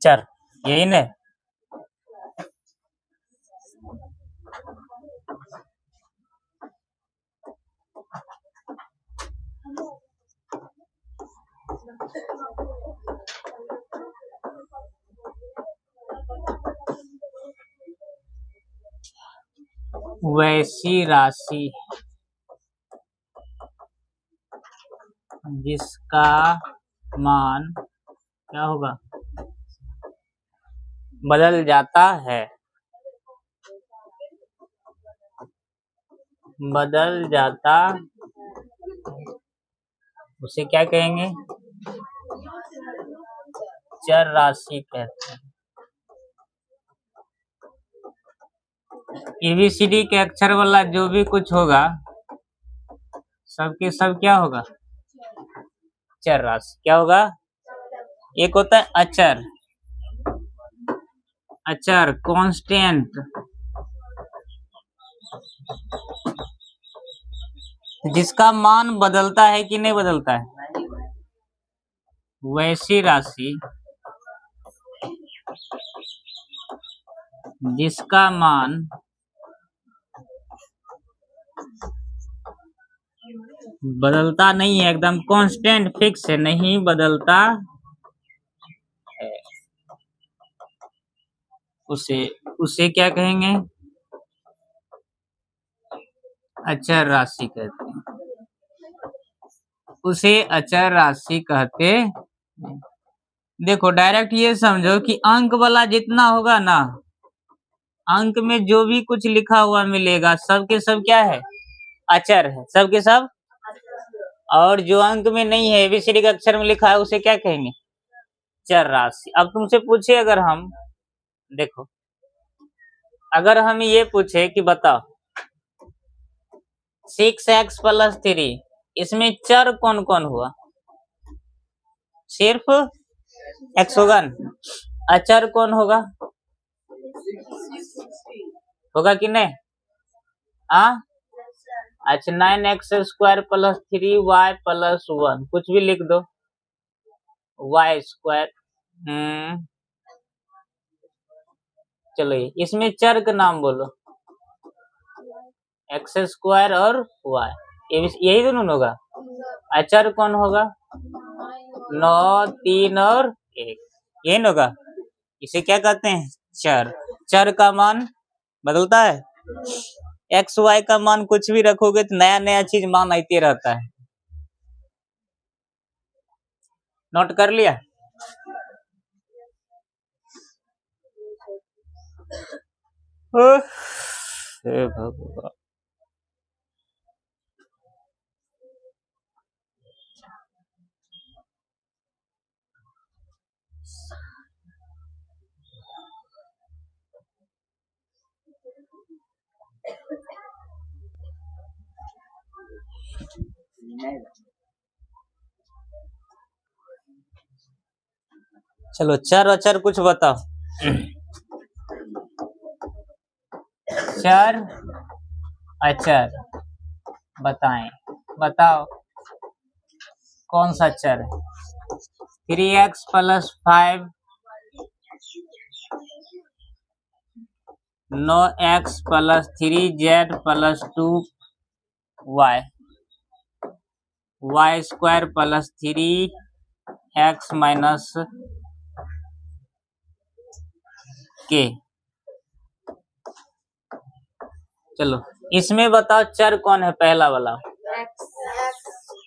चर, यही ना। वैसी राशि जिसका मान क्या होगा, बदल जाता है, बदल जाता, उसे क्या कहेंगे, चर राशि कहते हैं। ABCD के अक्षर वाला जो भी कुछ होगा सबके सब क्या होगा, चर राशि। क्या होगा, एक होता है अचर, अचर कांस्टेंट, जिसका मान बदलता है कि नहीं बदलता है। वैसी राशि जिसका मान बदलता नहीं है, एकदम कांस्टेंट फिक्स है, नहीं बदलता है, उसे क्या कहेंगे, अचर राशि कहते हैं। उसे अचर राशि कहते हैं। देखो डायरेक्ट ये समझो कि अंक वाला जितना होगा ना, अंक में जो भी कुछ लिखा हुआ मिलेगा सबके सब क्या है, अचर है, सबके सब। और जो अंक में नहीं है, ABCD के अक्षर में लिखा है, उसे क्या कहेंगे, चर राशि। अब तुमसे पूछे अगर हम, देखो अगर हम ये पूछे कि बताओ 6x + 3, इसमें चर कौन कौन हुआ, सिर्फ x होगा न? अचर कौन होगा, होगा कि नहीं, अच्छा 9x² + 3y + 1, कुछ भी लिख दो, y²। चलो इसमें चर का नाम बोलो, x² और y, यही दोनों होगा। अचर कौन होगा, 9, 3 और 1, यही होगा। इसे क्या कहते हैं, चर। चर का मान बदलता है, x y का मान कुछ भी रखोगे तो नया नया चीज मान आते रहता है। नोट कर लिया। भगवान, चलो चर अचर कुछ बताओ, चर अचर बताएं, बताओ कौन सा चर है। 3x + 5, 9x + 3z + 2y, y² + 3x - k। चलो इसमें बताओ चर कौन है, पहला वाला,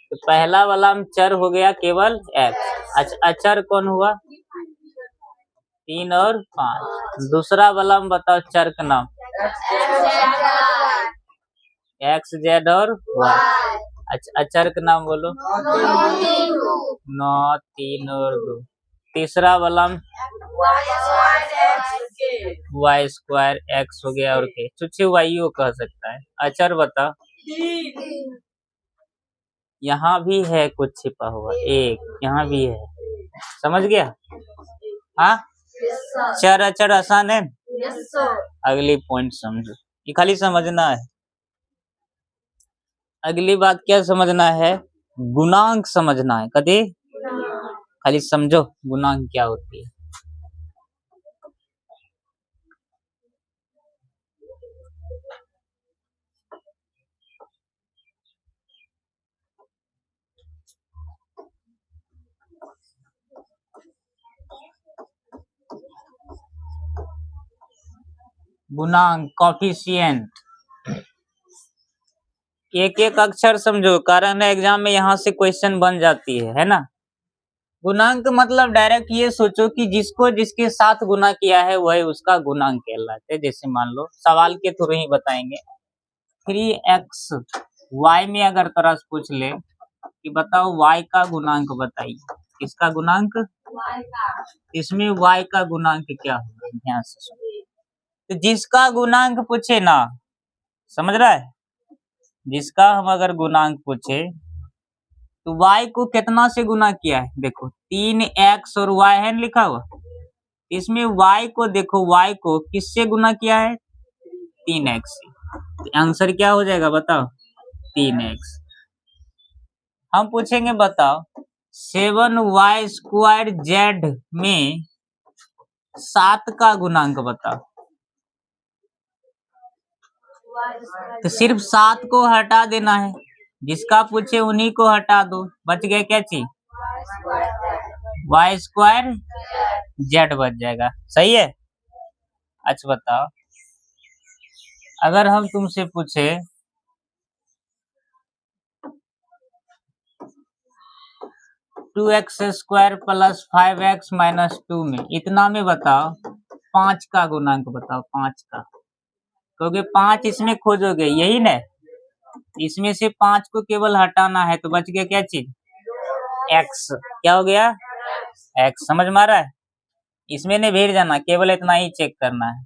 तो पहला वाला में चर हो गया केवल x। अच्छा अचर कौन हुआ, 3 और 5। दूसरा वाला में बताओ चर का नाम, x, z और y। अच्छा अचर का नाम बोलो, 9, 3 और 2। तीसरा वाला में y² x हो गया और k, चुच्छे y कह सकता है। अचर बता, यहाँ भी है कुछ छिपा हुआ, एक यहाँ भी है, समझ गया। हाँ चर अचर आसान है। अगली पॉइंट समझो, ये खाली समझना है। अगली बात क्या समझना है गुणांक समझना है, कदे खाली समझो गुणांक क्या होती है। गुणांक कॉफिशिएंट, एक एक अक्षर समझो, कारण एग्जाम में यहाँ से क्वेश्चन बन जाती है ना। गुणांक मतलब डायरेक्ट ये सोचो कि जिसको जिसके साथ गुना किया है वही उसका गुणांक कहलाता है। जैसे मान लो सवाल के थ्रू ही बताएंगे, 3x y में अगर तरह से पूछ ले कि बताओ y का गुणांक बताइए, किसका गुणांक, इसमें y का गुणांक क्या होगा, ध्यान से सुनो। तो जिसका गुणांक पूछे ना, समझ रहा है, जिसका हम अगर गुणांक पूछे तो y को कितना से गुना किया है, देखो 3x और y है लिखा हुआ, इसमें y को देखो, y को किससे गुना किया है, 3x से। तो आंसर क्या हो जाएगा बताओ, 3x। हम पूछेंगे बताओ 7y² में 7 का गुणांक बताओ, तो सिर्फ 7 को हटा देना है, जिसका पूछे उन्हीं को हटा दो, बच गया क्या चीज, y² बच जाएगा, सही है। अच्छा बताओ अगर हम तुमसे पूछे 2x² + 5x - 2 में इतना में बताओ 5 का गुणांक बताओ, 5 का, क्योंकि 5 इसमें खोजोगे यही ना, इसमें से 5 को केवल हटाना है, तो बच गया क्या चीज, x, क्या हो गया, x। समझ में आ रहा है, इसमें नहीं भेज जाना, केवल इतना ही चेक करना है।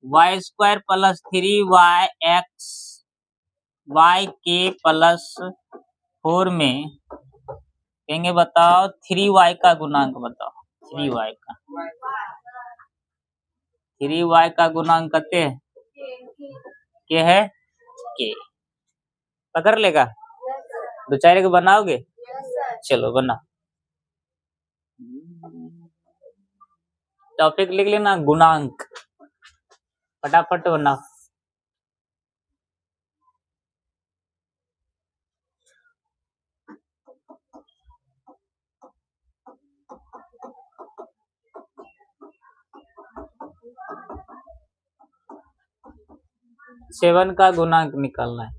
y² + 3yx y के +4 में कहेंगे बताओ 3y का गुणांक बताओ, 3y का, 3y का गुणांक कते है, के है, के, पकड़ लेगा, दो चार के बनाओगे, चलो बना, टॉपिक लिख लेना गुणांक, फटाफट बना। सेवन का गुणांक निकालना है,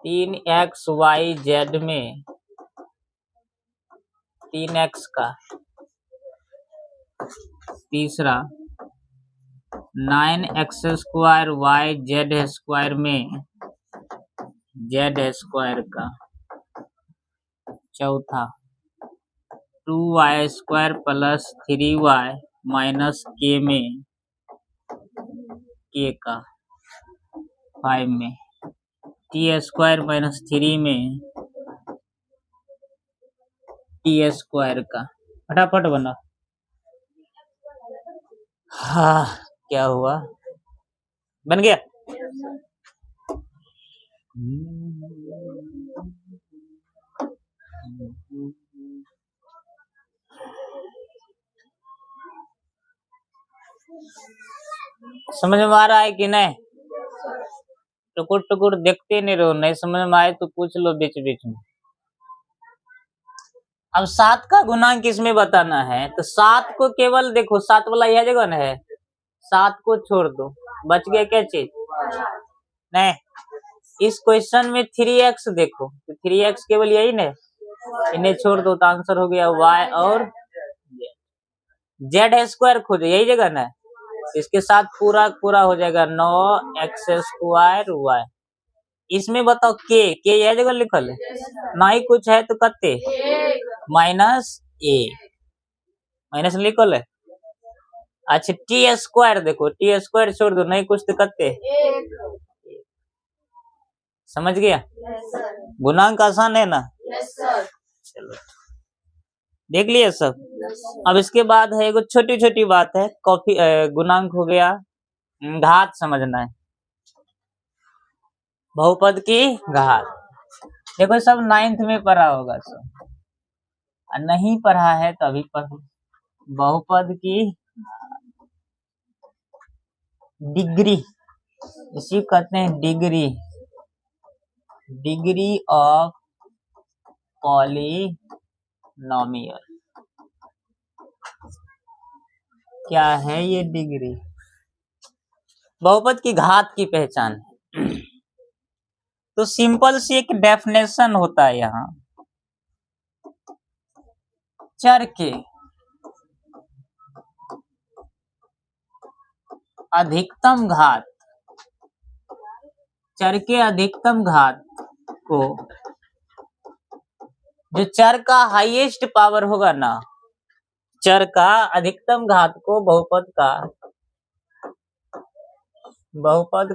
3xyz में 3x का, तीसरा 9x² में z² का, चौथा 2y² + 3y - k में k का, 5 में t² - 3 में t² का, फटाफट बना। हाँ क्या हुआ, बन गया। समझ में आ रहा है कि नहीं, टुकुर टुकुर देखते नहीं रहो, नहीं समझ में आए तो पूछ लो बीच बीच में। अब 7 का गुणांक इसमें बताना है, तो 7 को केवल देखो, 7 वाला यह जगह ना है, 7 को छोड़ दो, बच गया क्या चीज, नहीं, इस क्वेश्चन में 3x देखो, तो 3x केवल यही ना, इन्हें छोड़ दो तो आंसर हो गया y और z² खोजो, यही जगह ना, इसके साथ पूरा पूरा हो जाएगा 9x² y। इसमें बताओ के यह जगह लिखल है, ना ही कुछ है तो कते, -a, माइनस लिखल है। अच्छा t² देखो, t² छोड़ दो, नहीं कुछ तो कते, समझ गया, गुणांक आसान है ना, चलो देख लिया सब। अब इसके बाद है एगो छोटी छोटी बात है, गुणांक हो गया, घात समझना है, बहुपद की घात। देखो सब 9th में पढ़ा होगा सब, और नहीं पढ़ा है तो अभी पढ़ो। बहुपद की डिग्री, इसी कहते हैं डिग्री, डिग्री ऑफ पॉलिनोमियल। क्या है ये डिग्री? बहुपद की घात की पहचान है। तो सिंपल सी एक डेफिनेशन होता है यहाँ, चर के अधिकतम घात, चर के अधिकतम घात को, जो चर का हाईएस्ट पावर होगा ना, चर का अधिकतम घात को बहुपद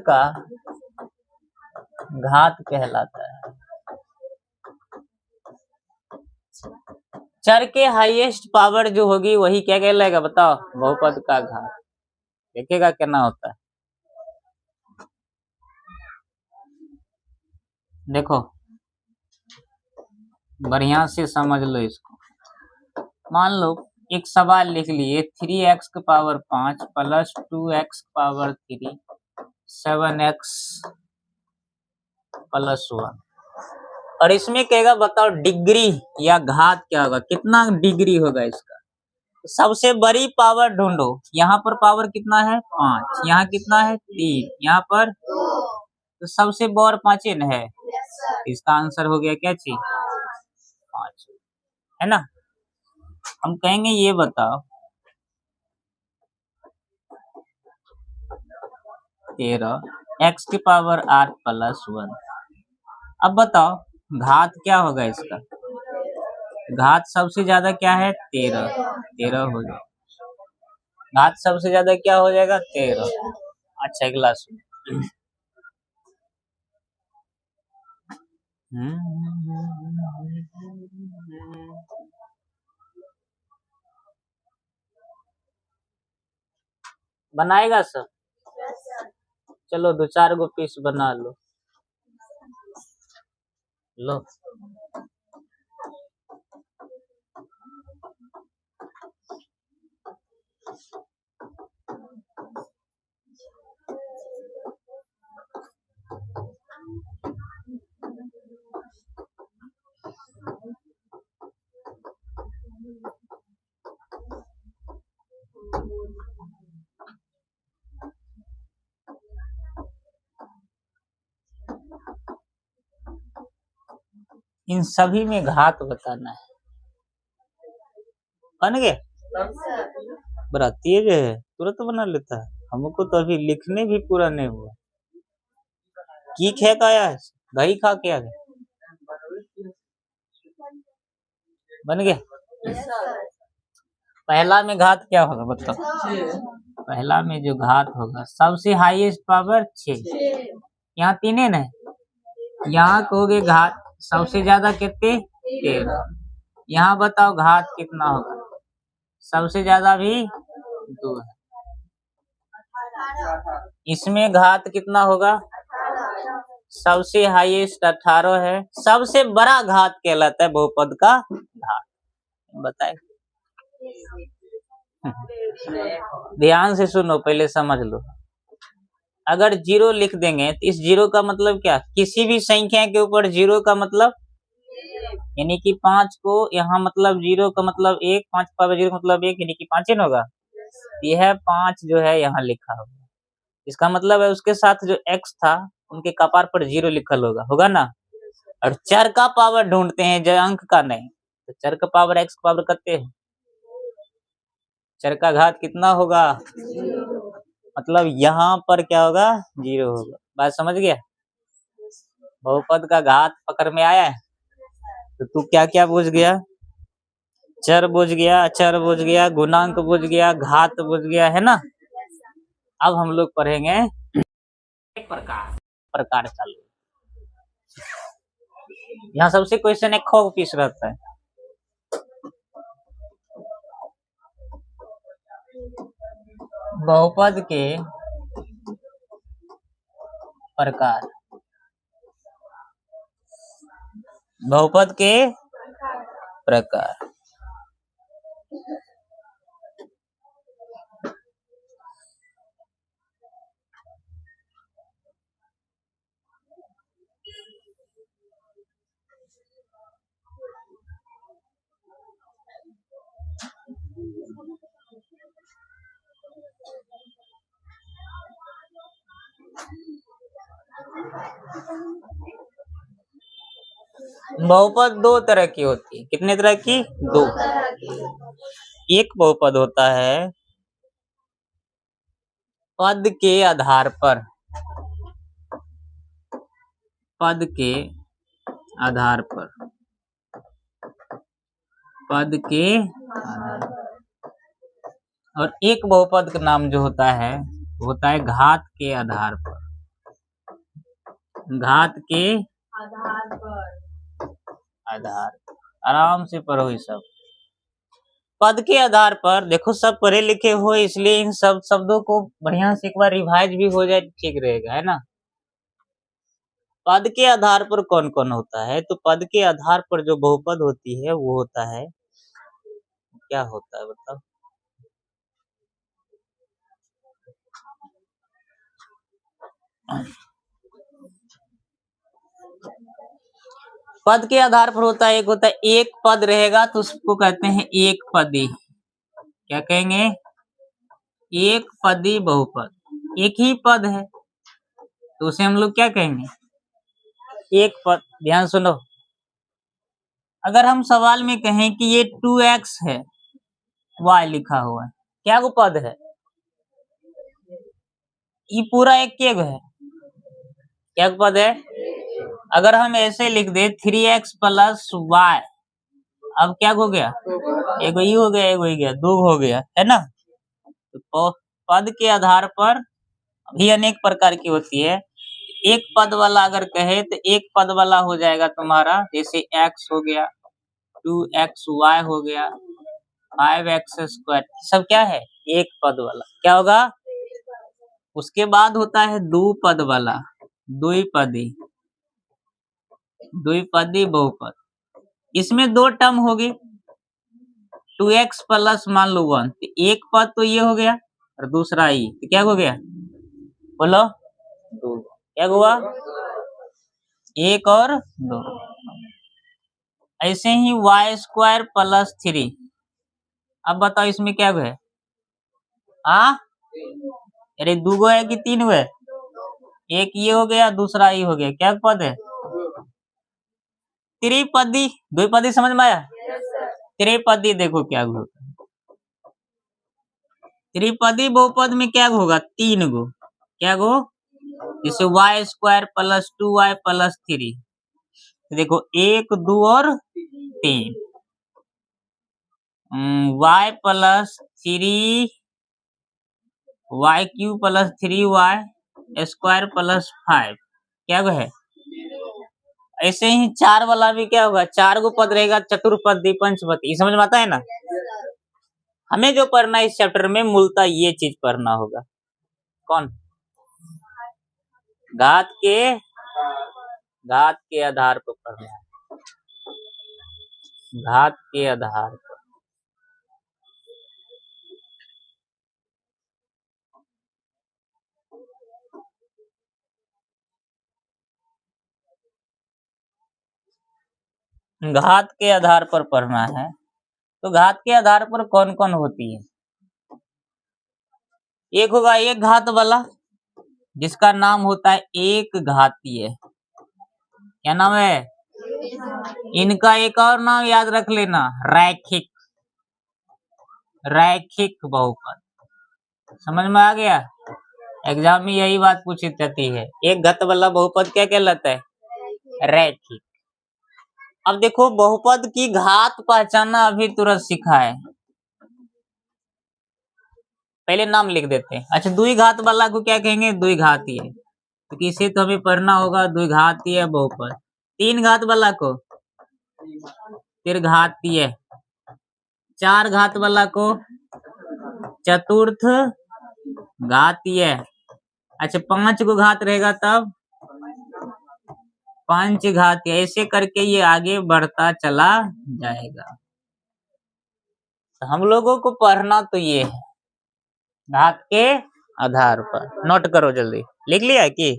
का घात कहलाता है। चर के हाईएस्ट पावर जो होगी वही क्या कहलाएगा बताओ? बहुपद का घात। देखेगा कितना होता है, देखो बढ़िया से समझ लो इसको। मान लो एक सवाल लिख लिए 3x की पावर 5 प्लस 2x की पावर 3 7x प्लस 1, और इसमें कहेगा बताओ डिग्री या घात क्या होगा, कितना डिग्री होगा इसका। सबसे बड़ी पावर ढूंढो। यहाँ पर पावर कितना है 5, यहाँ कितना है 3, यहाँ पर तो सबसे बड़ 5 है। इसका आंसर हो गया क्या चीज? 5 है ना। हम कहेंगे ये बताओ 13 x की पावर 8 प्लस 1। अब बताओ घात क्या होगा इसका? घात सबसे ज्यादा क्या है 13 हो जाएगा। घात सबसे ज्यादा क्या हो जाएगा 13। अच्छा अगला सुन, बनाएगा सर? चलो 2-4 गो पीस बना लो। लो इन सभी में घात बताना है। बन गया? बड़ा तेज है, तुरंत बना लेता है। हमको तो अभी लिखने भी पूरा नहीं हुआ। की खे का आया है, दही खा के आ गया। बन गया? पहला में घात क्या होगा बताओ? पहला में जो घात होगा सबसे हाईएस्ट पावर 6, यहाँ 3 है ना, यहाँ कहोगे घात सबसे ज्यादा कितने 13। यहाँ बताओ घात कितना होगा? सबसे ज्यादा भी 2 है। इसमें घात कितना होगा? सबसे हाईएस्ट 18 है। सबसे बड़ा घात कहलाता है बहुपद का घात। बताए ध्यान से सुनो, पहले समझ लो। अगर 0 लिख देंगे तो इस 0 का मतलब क्या? किसी भी संख्या के ऊपर 0 का मतलब, यानी कि 5 को यहाँ मतलब 0 का मतलब 1, 5 पावर 0 का मतलब 1, यानी कि 5 न होगा। यह 5 जो है यहाँ लिखा होगा, इसका मतलब है उसके साथ जो x था उनके कपार पर 0 लिखल होगा ना। और चर का पावर ढूंढते हैं, जो अंक का नहीं। तो चर का पावर x का पावर करते हैं, चर का घात कितना होगा? मतलब यहाँ पर क्या होगा? 0 होगा। बात समझ गया? बहुपद का घात पकड़ में आया है? तो तू क्या क्या बुझ गया? चर बुझ गया, अचर बुझ गया, गुणांक बुझ गया, घात बुझ गया, है ना। अब हम लोग पढ़ेंगे प्रकार चालू। यहाँ सबसे क्वेश्चन एक खो पीस रहता है। बहुपद के प्रकार, बहुपद के प्रकार। बहुपद दो तरह की होती है। कितने तरह की? दो। एक बहुपद होता है पद के आधार पर, पद के आधार पर, पद के आधार पर। और एक बहुपद का नाम जो होता है घात के आधार पर, घात के आधार पर। आराम से पढ़ो ये सब। पद के आधार पर देखो, सब पढ़े लिखे हो इसलिए इन सब शब्दों को बढ़िया से एक बार रिवाइज भी हो जाए, ठीक रहेगा, है ना। पद के आधार पर कौन कौन होता है? तो पद के आधार पर जो बहुपद होती है वो होता है, क्या होता है बताओ? पद के आधार पर होता है, एक होता है एक पद रहेगा तो उसको कहते हैं एक पदी। क्या कहेंगे? एक पदी बहुपद। एक ही पद है तो उसे हम लोग क्या कहेंगे? एक पद। ध्यान सुनो, अगर हम सवाल में कहें कि ये 2x है, y लिखा हुआ है, क्या वो पद है? ये पूरा एक के है, क्या पद है? अगर हम ऐसे लिख दे 3x प्लस y, अब क्या हो गया? एगो ही हो गया, एगो ही गया, दो हो गया, है ना। तो पद के आधार पर भी अनेक प्रकार की होती है। एक पद वाला अगर कहे तो एक पद वाला हो जाएगा तुम्हारा, जैसे x हो गया, 2xy हो गया, 5x स्क्वायर, सब क्या है? एक पद वाला। क्या होगा? उसके बाद होता है दो पद वाला, द्विपदी, द्विपदी बहुपद। इसमें दो टर्म होगी, 2x प्लस मान लो 1, तो एक पद तो ये हो गया और दूसरा ये, तो क्या हो गया? बोलो, दो। क्या हुआ? एक और दो। ऐसे ही y स्क्वायर प्लस 3, अब बताओ इसमें क्या है? अरे दो है कि तीन है? एक ये हो गया, दूसरा ये हो गया, क्या पद है? त्रिपदी। द्विपदी समझ में आया? त्रिपदी देखो क्या होगा, त्रिपदी बहुपद में क्या होगा? तीन गो। क्या गो? जैसे y square plus 2y plus 3, देखो एक, दो और तीन। y plus 3 y cube plus 3y square plus 5, क्या है? ऐसे ही चार वाला भी क्या होगा? चार गो पद रहेगा, चतुर्पदी पंचपदी। समझ में आता है ना? हमें जो पढ़ना है इस चैप्टर में मूलतः ये चीज पढ़ना होगा। कौन? घात के आधार पर पढ़ना है, घात के आधार पर। घात के आधार पर पढ़ना है। तो घात के आधार पर कौन कौन होती है? एक होगा एक घात वाला, जिसका नाम होता है एक घातीय। क्या नाम है? इनका एक और नाम याद रख लेना, रैखिक, रैखिक बहुपद। समझ में आ गया? एग्जाम में यही बात पूछी जाती है, एक घात वाला बहुपद क्या कहलाता है? रैखिक। अब देखो, बहुपद की घात पहचानना अभी तुरंत सीखा है, पहले नाम लिख देते हैं। अच्छा, द्विघात वाला को क्या कहेंगे? द्विघातीय, क्योंकि इसे तो हमें पढ़ना होगा, द्विघातीय बहुपद। तीन घात वाला को त्रिघातीय, चार घात वाला को चतुर्थ घातीय। अच्छा, पांच को घात रहेगा तब पंचघातीय, ऐसे करके ये आगे बढ़ता चला जाएगा। तो हम लोगों को पढ़ना तो ये है घात के आधार पर। नोट करो जल्दी, लिख लिया कि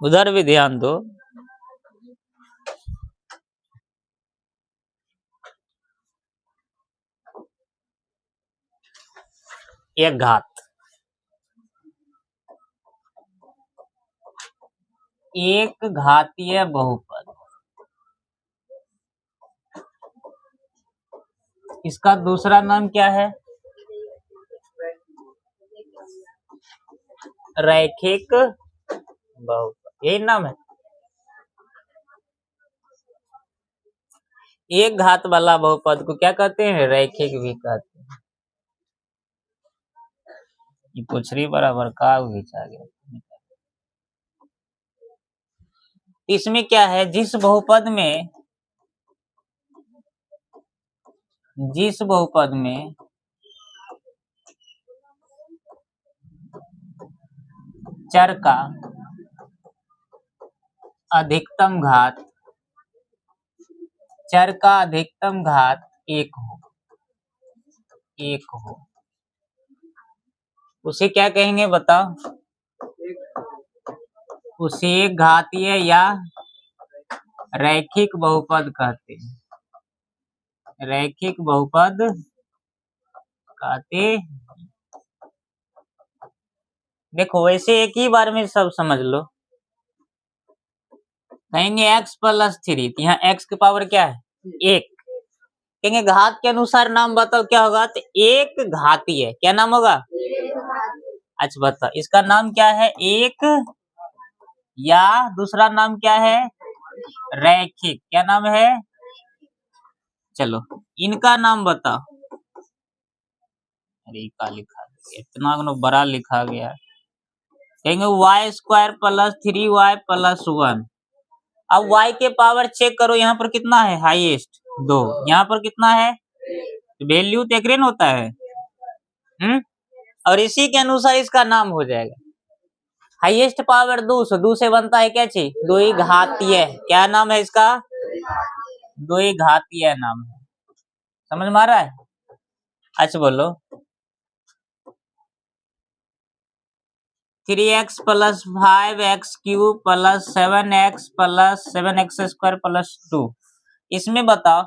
उधर भी ध्यान दो। एक घात, एक घातीय बहुपद, इसका दूसरा नाम क्या है? रैखिक बहुपद, यही नाम है। एक घात वाला बहुपद को क्या कहते हैं? रैखिक भी कहते हैं। ये पुछरी बराबर का घिंचा गया। इसमें क्या है, जिस बहुपद में चर का अधिकतम घात एक हो, उसे क्या कहेंगे बताओ? उसे एक घातीय या रैखिक बहुपद कहते हैं। रैखिक बहुपद कहते। देखो वैसे एक ही बार में सब समझ लो। कहेंगे x+3, यहाँ x की पावर क्या है? 1। कहेंगे घात के अनुसार नाम बताओ क्या होगा? तो एक घातीय, क्या नाम होगा? अच्छा बताओ, इसका नाम क्या है? एक, या दूसरा नाम क्या है? रैखिक, क्या नाम है? चलो इनका नाम बताओ। अरे का लिखा गया, इतना बड़ा लिखा गया। कहेंगे y² + 3y + 1। अब y के पावर चेक करो, यहाँ पर कितना है? हाईएस्ट 2, यहाँ पर कितना है? वैल्यू तो एक होता है। और इसी के अनुसार इसका नाम हो जाएगा। हाईएस्ट पावर 2, 2 से बनता है क्या चीज? द्विघातीय। क्या नाम है इसका? द्विघातीय नाम है। समझ में आ रहा है? अच्छा बोलो। 3x + 5x³ + 7x + 7x² + 2। इसमें बताओ,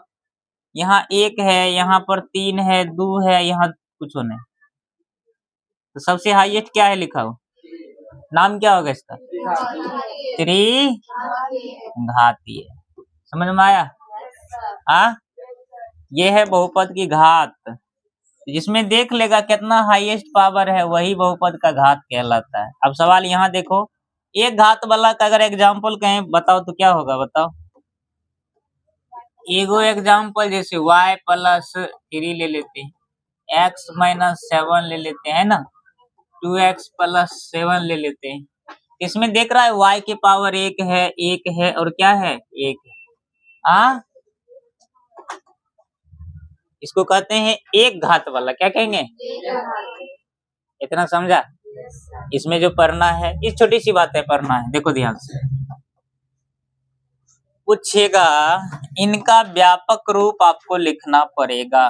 यहाँ 1 है, यहाँ पर 3 है, 2 है, यहाँ कुछ नहीं। तो सबसे हाईएस्ट क्या है लिखा हो? नाम क्या होगा इसका? त्रिघातीय। समझ में आया? ये है बहुपद की घात। जिसमें देख लेगा कितना हाईएस्ट पावर है, वही बहुपद का घात कहलाता है। अब सवाल यहाँ देखो, एक घात वाला का अगर एग्जाम्पल कहें बताओ तो क्या होगा? बताओ एगो एग्जाम्पल, जैसे y+3 ले लेते हैं, x - 7 ले लेते हैं ना, 2x + 7 ले लेते हैं। इसमें देख रहा है y के पावर 1 है और क्या है? 1 है। इसको कहते हैं एक घात वाला। क्या कहेंगे? इतना समझा? इसमें जो पढ़ना है, इस छोटी सी बात है पढ़ना है, देखो ध्यान से। पूछेगा, इनका व्यापक रूप आपको लिखना पड़ेगा।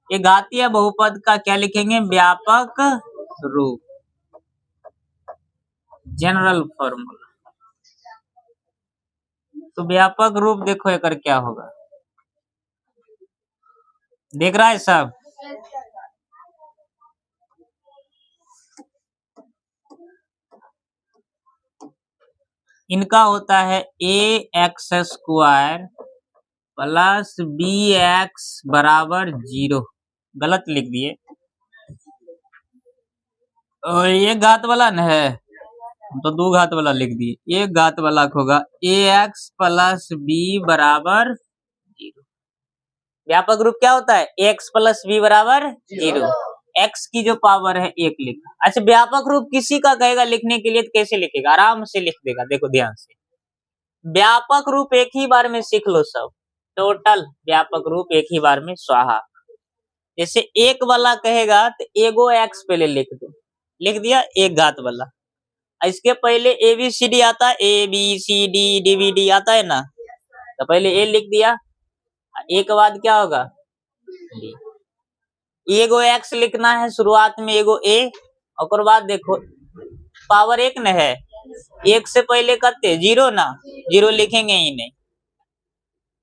ये घातीय बहुपद का क्या लिखेंगे? व्यापक रूप, जनरल फॉर्मूला। तो व्यापक रूप देखो एकर क्या होगा, देख रहा है सब? इनका होता है ax² + bx = 0। गलत लिख दिए, और ये घात वाला न है, तो 2 घात वाला लिख दिए। एक घात वाला होगा ax + b = 0। व्यापक रूप क्या होता है? x + b = 0। x की जो पावर है 1 लिखा। अच्छा व्यापक रूप किसी का कहेगा लिखने के लिए तो कैसे लिखेगा? आराम से लिख देगा। देखो ध्यान से, व्यापक रूप एक ही बार में सीख लो सब, टोटल व्यापक रूप एक ही बार में स्वाहा। जैसे एक वाला कहेगा तो एगो x पहले लिख दो, लिख दिया एक घात वाला। इसके पहले ABCD आता है, ABCD DVD आता है ना, तो पहले A लिख दिया, A के बाद क्या होगा D। एगो x लिखना है शुरुआत में, एगो A, और बाद देखो पावर एक न है, एक से पहले कते जीरो ना, जीरो लिखेंगे ही नहीं।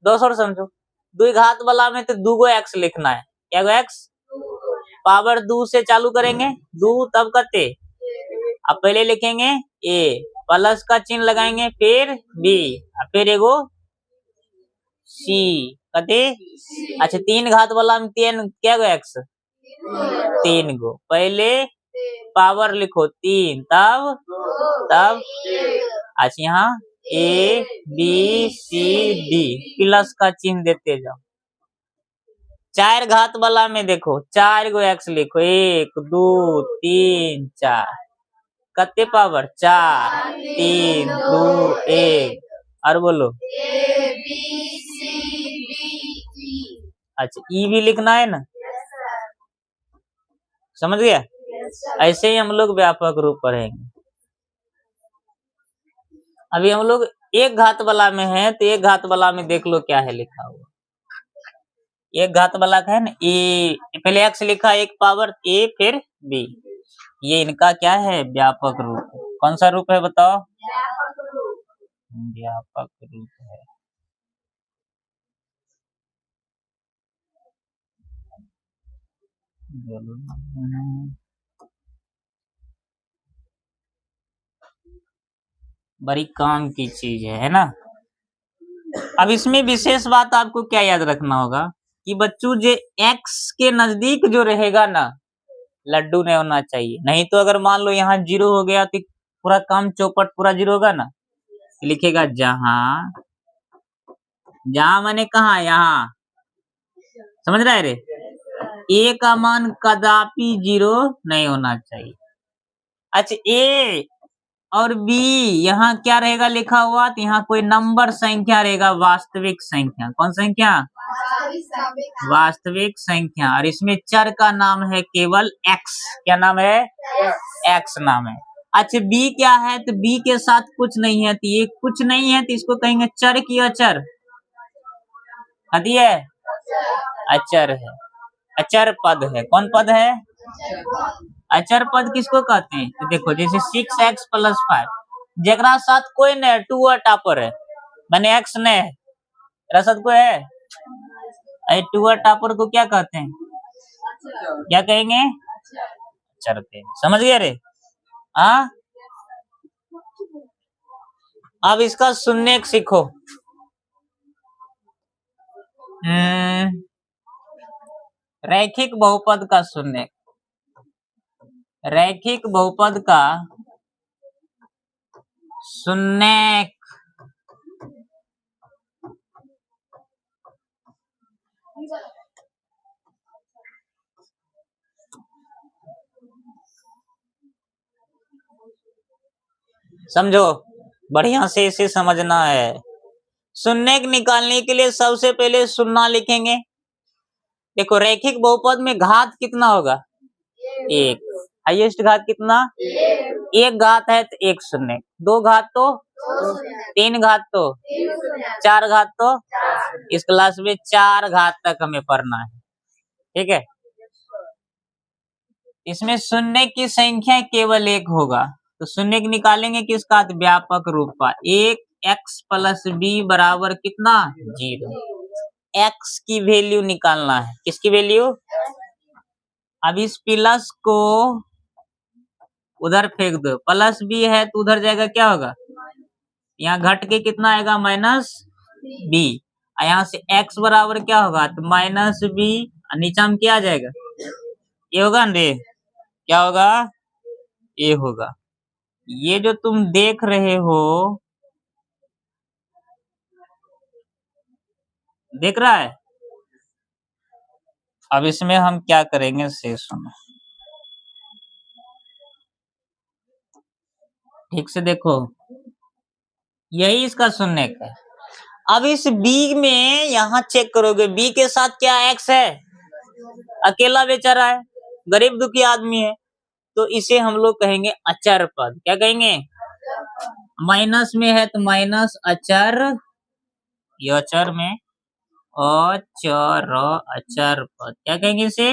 दोस्तों समझो, दो घात वाला में तो दूगो x लिखना है, क्या गो x, पावर दो से चालू करेंगे, दो तब कते, अब पहले लिखेंगे A, प्लस का चिन्ह लगाएंगे, फिर B, फिर एगो C, कते, अच्छा तीन घात वाला में तीन, क्या गो x, तीन गो, पहले पावर लिखो तीन, तब अच्छा यहाँ ABCD प्लस का चिन्ह देते जाओ। चार घात वाला में देखो चार गो x लिखो, एक दो तीन चार, कते पावर चार, तीन दो एक, और बोलो अच्छा ई भी लिखना है ना, समझ गया। ऐसे ही हम लोग व्यापक रूप पढ़ेंगे। अभी हम लोग एक घात वाला में है, तो एक घात वाला में देख लो क्या है लिखा हुआ, एक घात वाला का है ना ए, पहले x लिखा एक पावर A फिर B, ये इनका क्या है व्यापक रूप। कौन सा रूप है बताओ, व्यापक रूप है। बड़ी काम की चीज है ना। अब इसमें विशेष बात आपको क्या याद रखना होगा कि बच्चों जो x के नजदीक जो रहेगा ना, लड्डू नहीं होना चाहिए, नहीं तो अगर मान लो यहाँ जीरो हो गया तो पूरा काम चौपट पूरा जीरो होगा ना, लिखेगा जहां, जहां माने कहा, यहाँ, समझ रहा है रे, A का मान कदापि जीरो नहीं होना चाहिए। अच्छा A और B यहाँ क्या रहेगा लिखा हुआ, तो यहाँ कोई नंबर संख्या रहेगा, वास्तविक संख्या, कौन संख्या, वास्तविक संख्या, और इसमें चर का नाम है केवल x, क्या नाम है, x नाम है। अच्छा B क्या है, तो B के साथ कुछ नहीं है, तो ये कुछ नहीं है, तो इसको कहेंगे चर की अचर, कथी है, अचर है, अचर पद है, कौन पद है, अचर पद किसको कहते हैं, तो देखो जैसे 6x + 5, जरा साथ कोई नहीं, टू टापर है, मैंने x ने है, रसद को है, टू टापर को क्या कहते हैं, क्या कहेंगे, अचर के, समझ गए रे। हाँ अब इसका सुनने सीखो। रैखिक बहुपद का सुनने, रैखिक बहुपद का सुनने, समझो बढ़िया से इसे समझना है। शून्य निकालने के लिए सबसे पहले शून्य लिखेंगे। देखो रैखिक बहुपद में घात कितना होगा, एक, हाईएस्ट घात कितना, एक घात है तो एक शून्य, दो घात तो, तीन घात तो, चार घात तो, इस क्लास में चार घात तक हमें पढ़ना है, ठीक है। इसमें शून्य की संख्या केवल एक होगा, तो शून्य निकालेंगे किसका, व्यापक रूप का, एक x + b बराबर कितना, 0। x की वैल्यू निकालना है, किसकी वैल्यू, अब इस प्लस को उधर फेंक दो, प्लस b है तो उधर जाएगा क्या होगा, यहाँ घट के कितना आएगा, -b, यहाँ से x बराबर क्या होगा, तो -b, नीचा में क्या आ जाएगा, ये होगा ना रे, क्या होगा, ये होगा। ये जो तुम देख रहे हो, देख रहा है, अब इसमें हम क्या करेंगे से सुनो, ठीक से देखो, यही इसका सुनने का। अब इस b में यहाँ चेक करोगे, b के साथ क्या x है, अकेला बेचारा है, गरीब दुखी आदमी है, तो इसे हम लोग कहेंगे अचर पद। क्या कहेंगे? माइनस में है तो माइनस अचर, ये अचर में अचर, अचर पद क्या कहेंगे इसे?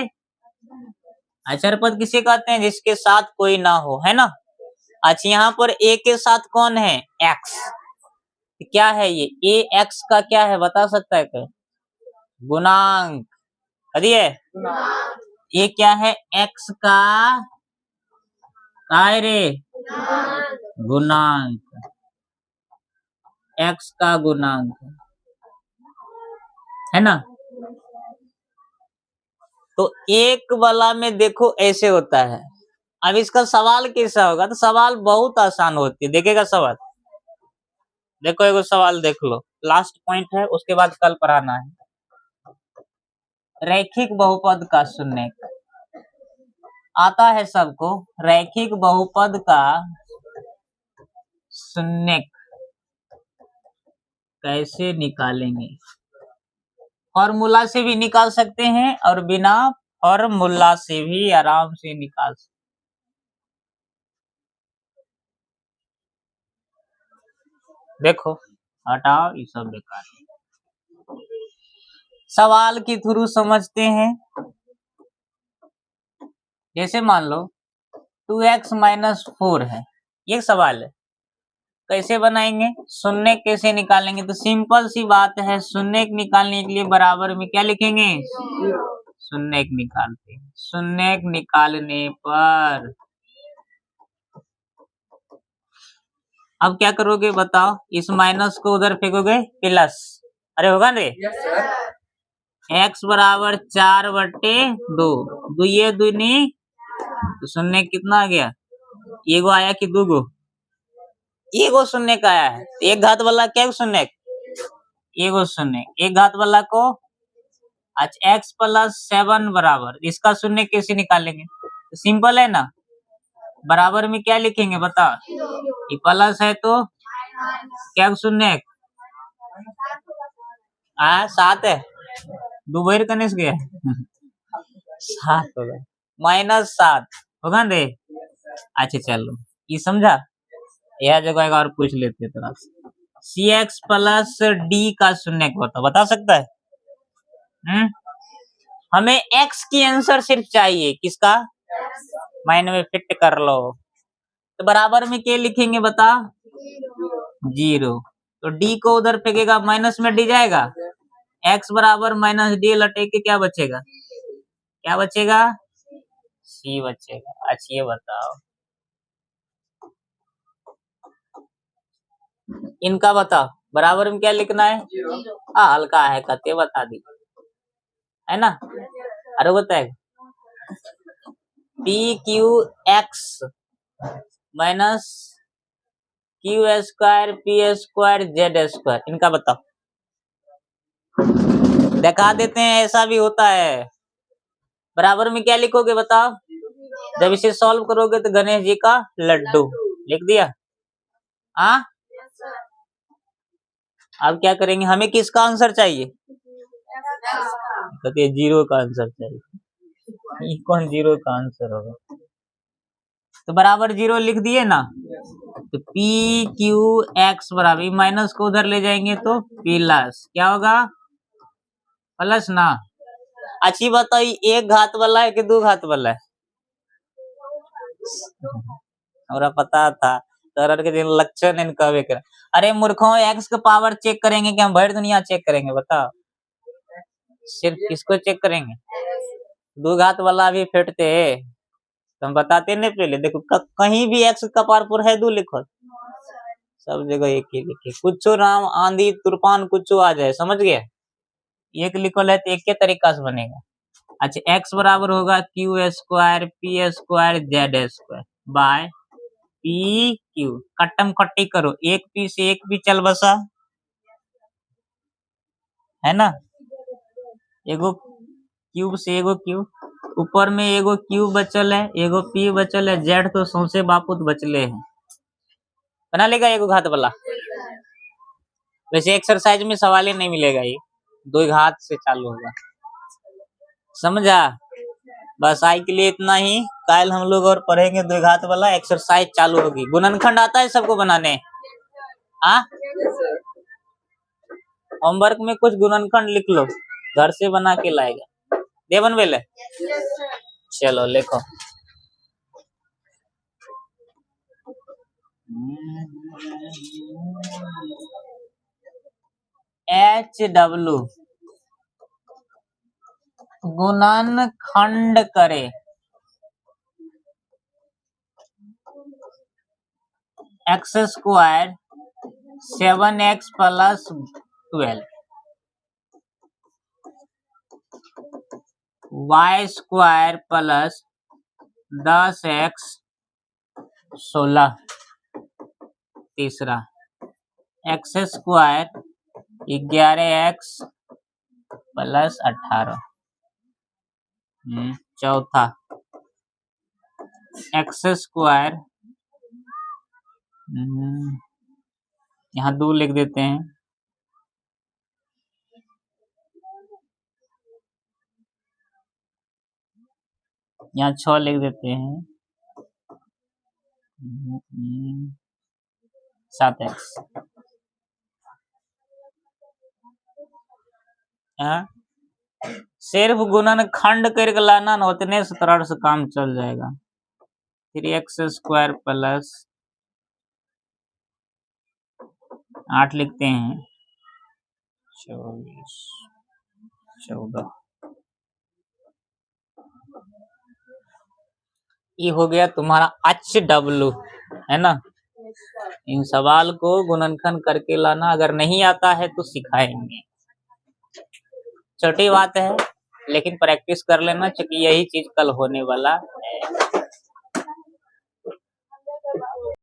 अचर पद किसे कहते हैं? जिसके साथ कोई ना हो, है ना। अच्छा यहाँ पर ए के साथ कौन है? एक्स। क्या है ये? ए एक्स का क्या है बता सकता है क्या? गुणांक। कदी है ये क्या है? एक्स का काय रे? गुणांक। एक्स का गुणांक है ना। तो एक वाला में देखो ऐसे होता है। अब इसका सवाल कैसा होगा? तो सवाल बहुत आसान होती है। देखेगा सवाल, देखो एगो सवाल देख लो, लास्ट पॉइंट है, उसके बाद कल पढ़ाना है। रैखिक बहुपद का शून्य आता है सबको। रैखिक बहुपद का शून्य कैसे निकालेंगे? फॉर्मूला से भी निकाल सकते हैं और बिना फॉर्मूला से भी आराम से निकाल सकते। देखो हटाओ ये सब बेकार, सवाल के थ्रू समझते हैं। जैसे मान लो 2x - 4 है, ये सवाल है, कैसे बनाएंगे? शून्य कैसे निकालेंगे? तो सिंपल सी बात है, शून्य निकालने के लिए बराबर में क्या लिखेंगे? शून्य निकालते हैं। शून्य निकालने पर अब क्या करोगे बताओ? इस माइनस को उधर फेंकोगे प्लस, अरे होगा ना? x बराबर 4/2, दुइये दुनी तो शून्य कितना आ गया? एगो आया कि दूगो? एगो शून्य का आया है। एक घात वाला क्या शून्य? एगो शून्य। एक घात वाला को अच्छा x + 7 बराबर, इसका शून्य कैसे निकालेंगे? तो सिंपल है ना, बराबर में क्या लिखेंगे बता? ये प्लस है तो क्या शून्य? 7 है, दोबार कनेस गया 7 होगा, -7 होगा ना रे। अच्छा चलो ये समझा, यह जगह और पूछ लेते थोड़ा। cx + d का शून्य बता सकता है? हमें x की आंसर सिर्फ चाहिए, किसका? माइंड में फिट कर लो। तो बराबर में क्या लिखेंगे बता? 0। तो d को उधर फेंकेगा, माइनस में d जाएगा, x बराबर -d लटे के क्या बचेगा? क्या बचेगा? c बचेगा। अच्छा ये बताओ इनका बताओ, बराबर में क्या लिखना है? हाँ हल्का है कहते बता दी, है ना। अरे बताएगा PQX - Q² P² Z², इनका बताओ। दिखा देते हैं, ऐसा भी होता है। बराबर में क्या लिखोगे बताओ? जब इसे सॉल्व करोगे तो गणेश जी का लड्डू लिख दिया। हाँ अब क्या करेंगे? हमें किसका आंसर चाहिए? कहते 0 का आंसर चाहिए। ये कौन 0 का आंसर होगा? तो बराबर 0 लिख दिए ना। तो PQX बराबर, माइनस को उधर ले जाएंगे तो प्लस, क्या होगा? प्लस ना। अच्छी बताओ एक घात वाला है कि दो घात वाला है? हमरा पता था तरह के दिन लक्षण इनका कर। अरे मूर्खों, एक्स का पावर चेक करेंगे कि हम भर दुनिया चेक करेंगे? बताओ सिर्फ किसको चेक करेंगे? दो घात वाला भी फेटते तो हम बताते नहीं पहले। देखो कहीं भी एक्स का पावर पर है दो लिखो, सब जगह एक ही लिखे। कुछ राम आंधी तूफान कुछ आ जाए, समझ गया? एक लिखो है तो एक के तरीका से बनेगा। अच्छा x बराबर होगा Q² P² Z² bye PQ। कट्टम कट्टी करो, एक पी से एक भी चल बसा, है ना। एगो क्यूब से एगो क्यूब, ऊपर में एगो क्यूब बचल है, एगो पी बचल है, जेड तो सौसे बापुत बचले हैं। बना लेगा एगो घात वाला। वैसे एक्सरसाइज में सवाल ही नहीं मिलेगा, ये दो घात से चालू होगा, समझा? बस आज के लिए इतना ही। कल हम लोग और पढ़ेंगे द्विघात वाला एक्सरसाइज चालू होगी। गुणनखंड आता है सबको बनाने? हाँ, होमवर्क में कुछ गुणनखंड लिख लो, घर से बना के लाएगा। देवन वेले चलो लिखो। HW गुणनखंड करे x square 7x plus 12 y square plus 10x 16 तीसरा x स्क्वायर 11x प्लस 18 चौथा x स्क्वायर यहाँ 2 लिख देते हैं, यहाँ 6 लिख देते हैं, 7x सिर्फ गुणनखंड करके लाना ना, उतने से तरह से काम चल जाएगा। 3x स्क्वायर प्लस 8 लिखते हैं 24 14 ये हो गया तुम्हारा HW है ना। इन सवाल को गुणनखंड करके लाना, अगर नहीं आता है तो सिखाएंगे। छोटी बात है लेकिन प्रैक्टिस कर लेना, क्योंकि यही चीज कल होने वाला